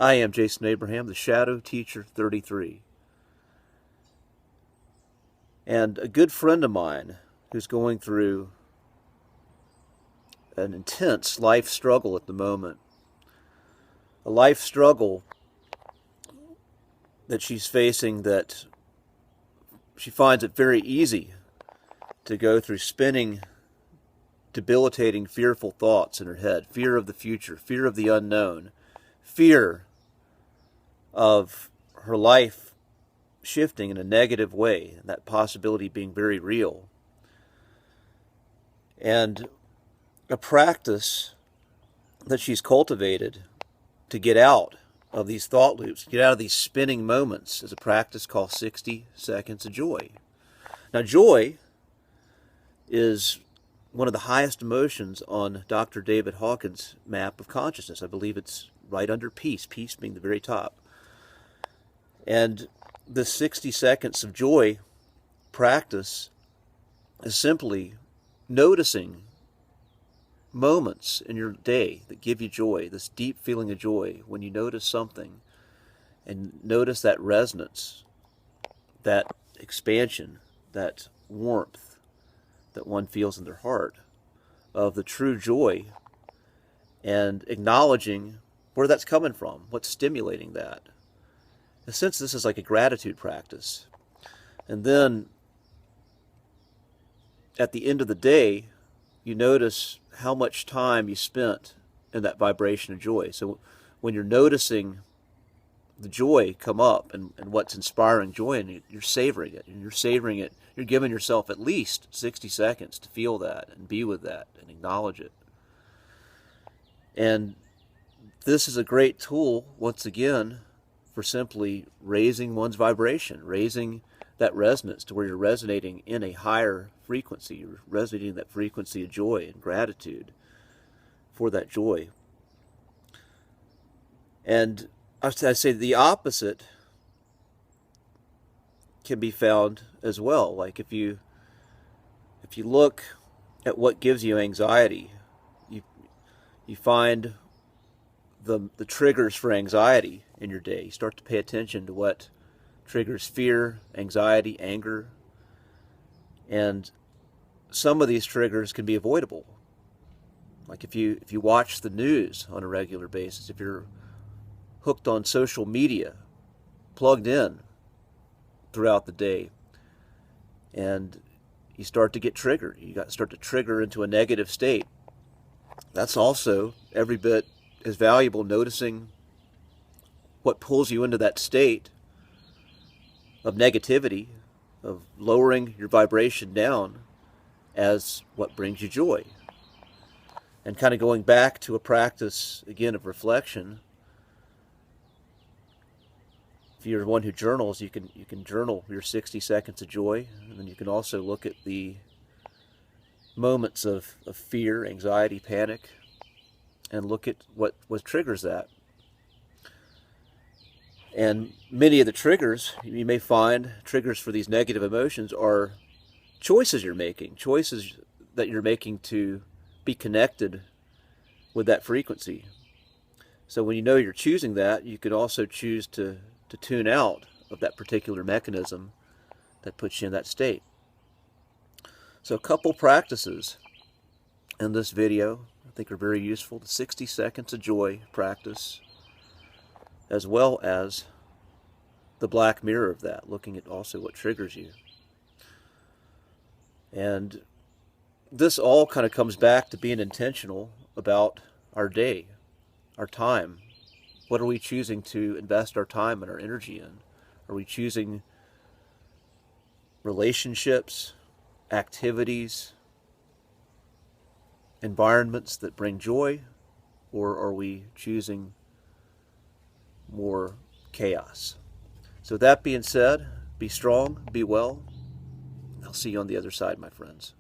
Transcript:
I am Jason Abraham, the Shadow Teacher 33. And a good friend of mine who's going through an intense life struggle at the moment, a life struggle that she's facing that she finds it very easy to go through spinning, debilitating, fearful thoughts in her head. Fear of the future, fear of the unknown, fear of her life shifting in a negative way, and that possibility being very real. And a practice that she's cultivated to get out of these thought loops, get out of these spinning moments, is a practice called 60 Seconds of Joy. Now, joy is one of the highest emotions on Dr. David Hawkins' map of consciousness. I believe it's right under peace, peace being the very top. And the 60 seconds of joy practice is simply noticing moments in your day that give you joy, this deep feeling of joy when you notice something, and notice that resonance, that expansion, that warmth that one feels in their heart of the true joy, and acknowledging where that's coming from, what's stimulating that. In a sense, this is like a gratitude practice. And then at the end of the day, you notice how much time you spent in that vibration of joy. So when you're noticing the joy come up and what's inspiring joy in you, you're savoring it. And you're savoring it. You're giving yourself at least 60 seconds to feel that and be with that and acknowledge it. And this is a great tool, once again, for simply raising one's vibration, raising that resonance to where you're resonating in a higher frequency. You're resonating in that frequency of joy and gratitude for that joy. And I say the opposite can be found as well. Like if you look at what gives you anxiety, you find the triggers for anxiety in your day. You start to pay attention to what triggers fear, anxiety, anger. And some of these triggers can be avoidable. Like if you watch the news on a regular basis, if you're hooked on social media, plugged in throughout the day, and you start to get triggered, start to trigger into a negative state. That's also every bit as valuable, noticing what pulls you into that state of negativity, of lowering your vibration down, as what brings you joy. And kind of going back to a practice, again, of reflection. If you're one who journals, you can journal your 60 seconds of joy, and then you can also look at the moments of fear, anxiety, panic, and look at what triggers that. And many of the triggers, you may find triggers for these negative emotions are choices you're making, choices that you're making to be connected with that frequency. So when you know you're choosing that, you could also choose to tune out of that particular mechanism that puts you in that state. So a couple practices in this video I think are very useful. The 60 seconds of joy practice, as well as the black mirror of that, looking at also what triggers you. And this all kind of comes back to being intentional about our day, our time. What are we choosing to invest our time and our energy in? Are we choosing relationships, activities, environments that bring joy, or are we choosing more chaos? So that being said, be strong, be well. I'll see you on the other side, my friends.